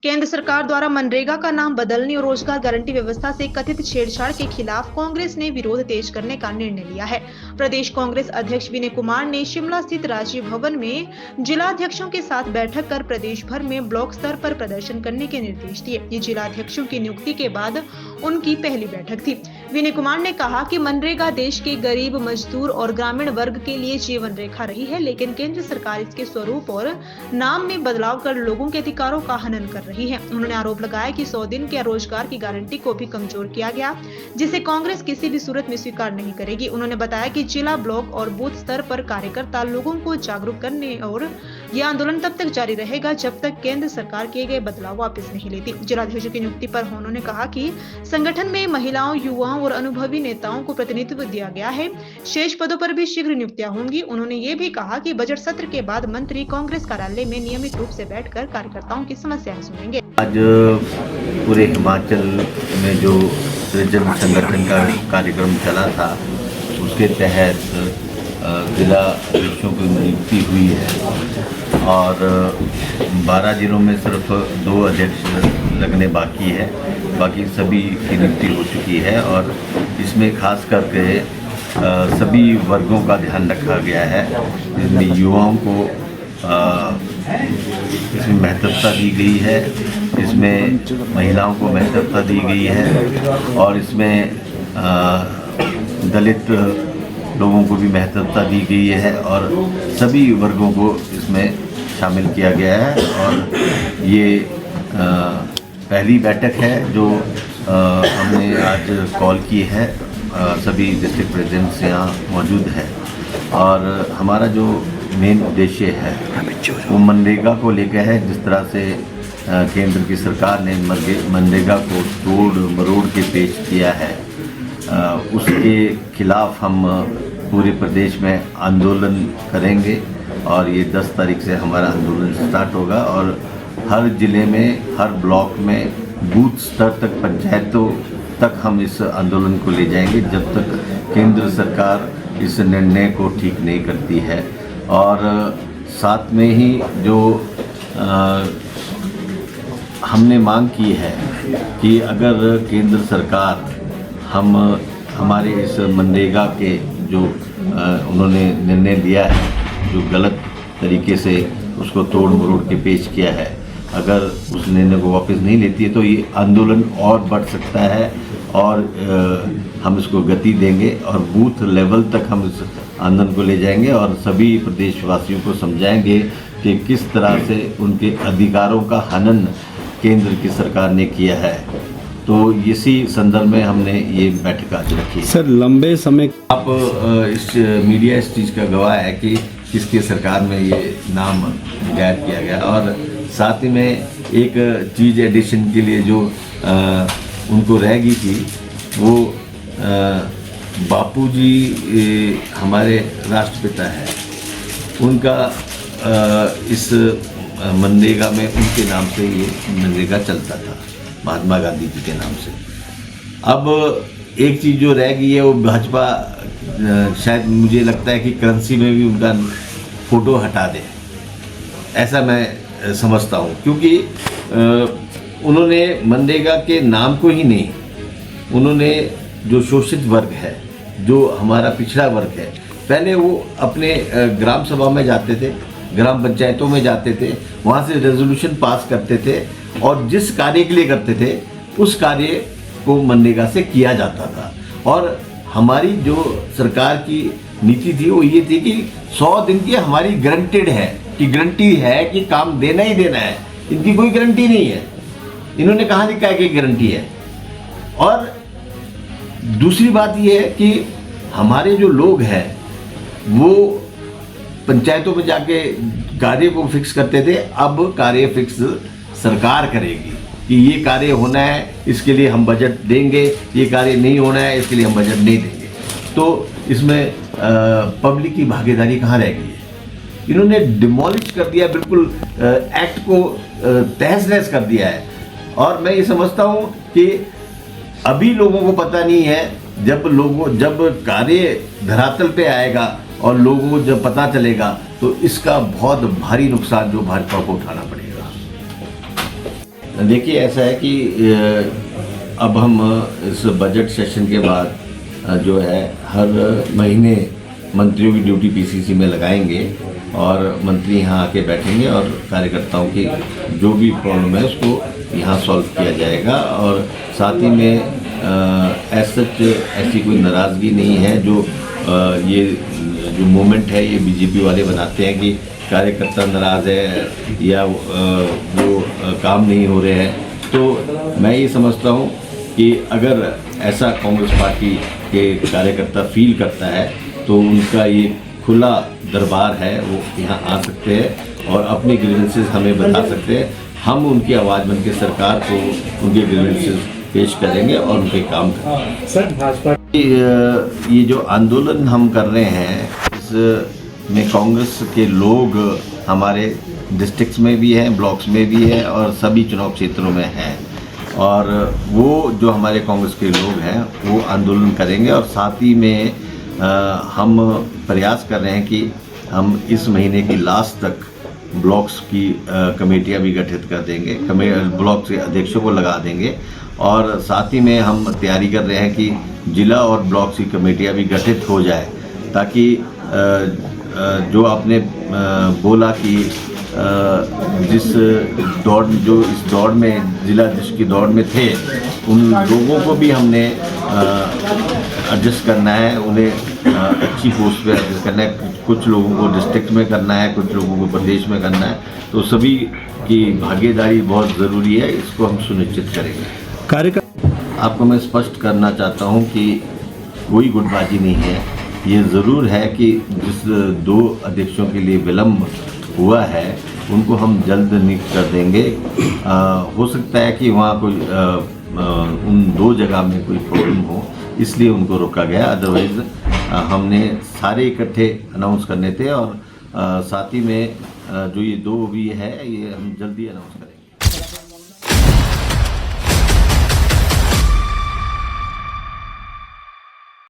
केंद्र सरकार द्वारा मनरेगा का नाम बदलने और रोजगार गारंटी व्यवस्था से कथित छेड़छाड़ के खिलाफ कांग्रेस ने विरोध तेज करने का निर्णय लिया है। प्रदेश कांग्रेस अध्यक्ष विनय कुमार ने शिमला स्थित राजीव भवन में जिलाध्यक्षों के साथ बैठक कर प्रदेश भर में ब्लॉक स्तर पर प्रदर्शन करने के निर्देश दिए। ये जिलाध्यक्षों की नियुक्ति के बाद उनकी पहली बैठक थी। विनय कुमार ने कहा कि मनरेगा देश के गरीब, मजदूर और ग्रामीण वर्ग के लिए जीवन रेखा रही है, लेकिन केंद्र सरकार इसके स्वरूप और नाम में बदलाव कर लोगों के अधिकारों का हनन कर रही है। उन्होंने आरोप लगाया कि 100 दिन के रोजगार की गारंटी को भी कमजोर किया गया, जिसे कांग्रेस किसी भी सूरत में स्वीकार नहीं करेगी। उन्होंने बताया कि जिला, ब्लॉक और बूथ स्तर पर कार्यकर्ता लोगों को जागरूक करने और यह आंदोलन तब तक जारी रहेगा जब तक केंद्र सरकार किए गए बदलाव वापस नहीं लेती। जिलाध्यक्षों की नियुक्ति पर उन्होंने कहा कि संगठन में महिलाओं, युवाओं और अनुभवी नेताओं को प्रतिनिधित्व दिया गया है। शेष पदों पर भी शीघ्र नियुक्तियां होंगी। उन्होंने ये भी कहा कि बजट सत्र के बाद मंत्री कांग्रेस कार्यालय में नियमित रूप से बैठकर कार्यकर्ताओं की समस्याएं सुनेंगे। आज पूरे हिमाचल में जो सृजन संगठन का कार्यक्रम चला था, उसके तहत जिला अध्यक्षों की नियुक्ति हुई है और 12 जिलों में सिर्फ 2 अध्यक्ष लगने बाकी है। बाकी सभी की नियुक्ति हो चुकी है और इसमें खास करके सभी वर्गों का ध्यान रखा गया है। इसमें युवाओं को इसमें महत्वता दी गई है, इसमें महिलाओं को महत्वता दी गई है और इसमें दलित लोगों को भी महत्वता दी गई है और सभी वर्गों को इसमें शामिल किया गया है। और ये पहली बैठक है जो हमने आज कॉल की है। सभी डिस्ट्रिक्ट प्रेसिडेंट्स यहाँ मौजूद है और हमारा जो मेन उद्देश्य है वो मनरेगा को लेकर है। जिस तरह से केंद्र की सरकार ने मनरेगा को तोड़ मरोड़ के पेश किया है, उसके खिलाफ हम पूरे प्रदेश में आंदोलन करेंगे और ये 10 तारीख से हमारा आंदोलन स्टार्ट होगा और हर ज़िले में, हर ब्लॉक में, बूथ स्तर तक, पंचायतों तक हम इस आंदोलन को ले जाएंगे जब तक केंद्र सरकार इस निर्णय को ठीक नहीं करती है। और साथ में ही जो हमने मांग की है कि अगर केंद्र सरकार हमारे इस मनरेगा के जो उन्होंने निर्णय लिया है, जो गलत तरीके से उसको तोड़ मरोड़ के पेश किया है, अगर उस निर्णय को वापस नहीं लेती है तो ये आंदोलन और बढ़ सकता है और हम इसको गति देंगे और बूथ लेवल तक हम इस आंदोलन को ले जाएंगे और सभी प्रदेशवासियों को समझाएंगे कि किस तरह से उनके अधिकारों का हनन केंद्र की सरकार ने किया है। तो इसी संदर्भ में हमने ये बैठक आज रखी है। सर, लंबे समय आप इस मीडिया इस चीज़ का गवाह है कि किसकी सरकार में ये नाम गायब किया गया और साथ ही में एक चीज़ एडिशन के लिए जो उनको रह गई थी वो बापूजी हमारे राष्ट्रपिता है, उनका इस मनरेगा में उनके नाम से ये मनरेगा चलता था, महात्मा गांधी जी के नाम से। अब एक चीज़ जो रह गई है वो भाजपा शायद मुझे लगता है कि करेंसी में भी उनका फ़ोटो हटा दे, ऐसा मैं समझता हूँ। क्योंकि उन्होंने मनरेगा के नाम को ही नहीं, उन्होंने जो शोषित वर्ग है, जो हमारा पिछड़ा वर्ग है, पहले वो अपने ग्राम सभा में जाते थे, ग्राम पंचायतों में जाते थे, वहाँ से रेजोल्यूशन पास करते थे और जिस कार्य के लिए करते थे उस कार्य को मनरेगा से किया जाता था। और हमारी जो सरकार की नीति थी वो ये थी कि 100 दिन की हमारी गारंटेड है, कि गारंटी है कि काम देना ही देना है, इनकी कोई गारंटी नहीं है। इन्होंने कहाँ लिखा है कि गारंटी है। और दूसरी बात यह है कि हमारे जो लोग हैं वो पंचायतों में जाके कार्य को फिक्स करते थे, अब कार्य फिक्स सरकार करेगी कि ये कार्य होना है इसके लिए हम बजट देंगे, ये कार्य नहीं होना है इसके लिए हम बजट नहीं देंगे। तो इसमें पब्लिक की भागीदारी कहाँ रह गई है? इन्होंने डिमोलिश कर दिया, बिल्कुल एक्ट को तहस नहस कर दिया है। और मैं ये समझता हूँ कि अभी लोगों को पता नहीं है, जब कार्य धरातल पे आएगा और लोगों को जब पता चलेगा तो इसका बहुत भारी नुकसान जो भाजपा को उठाना पड़ेगा। देखिए ऐसा है कि अब हम इस बजट सेशन के बाद जो है हर महीने मंत्रियों की ड्यूटी पीसीसी में लगाएंगे और मंत्री यहाँ आके बैठेंगे और कार्यकर्ताओं की जो भी प्रॉब्लम है उसको यहाँ सॉल्व किया जाएगा। और साथ ही में ऐसी कोई नाराज़गी नहीं है जो ये जो मोमेंट है ये बीजेपी वाले बनाते हैं कि कार्यकर्ता नाराज़ है या वो काम नहीं हो रहे हैं। तो मैं ये समझता हूँ कि अगर ऐसा कांग्रेस पार्टी के कार्यकर्ता फील करता है तो उनका ये खुला दरबार है, वो यहाँ आ सकते हैं और अपनी ग्रीवेंसेस हमें बता सकते हैं। हम उनकी आवाज़ बन के सरकार को उनके ग्रीवेंसेस पेश करेंगे और उनके काम करेंगे। सर भाजपा ये जो आंदोलन हम कर रहे हैं इसमें कांग्रेस के लोग हमारे डिस्ट्रिक्ट्स में भी हैं, ब्लॉक्स में भी है और सभी चुनाव क्षेत्रों में हैं। और वो जो हमारे कांग्रेस के लोग हैं वो आंदोलन करेंगे और साथ ही में हम प्रयास कर रहे हैं कि हम इस महीने की लास्ट तक ब्लॉक्स की कमेटियां भी गठित कर देंगे, ब्लॉक के अध्यक्षों को लगा देंगे। और साथ ही में हम तैयारी कर रहे हैं कि जिला और ब्लॉक की कमेटियां भी गठित हो जाए ताकि जो आपने बोला कि जिस दौड़ में जिला अध्यक्ष की दौड़ में थे उन लोगों को भी हमने एडजस्ट करना है, उन्हें अच्छी पोस्ट पे एडजस्ट करना है। कुछ लोगों को डिस्ट्रिक्ट में करना है, कुछ लोगों को प्रदेश में करना है, तो सभी की भागीदारी बहुत ज़रूरी है, इसको हम सुनिश्चित करेंगे। आपको मैं स्पष्ट करना चाहता हूं कि कोई गुटबाजी नहीं है। ये ज़रूर है कि जिस 2 अध्यक्षों के लिए विलम्ब हुआ है उनको हम जल्द नियुक्त कर देंगे। हो सकता है कि वहाँ कोई उन 2 जगह में कोई प्रॉब्लम हो इसलिए उनको रोका गया, अदरवाइज़ हमने सारे इकट्ठे अनाउंस करने थे और साथ ही में जो ये 2 भी है ये हम जल्दी अनाउंस करेंगे।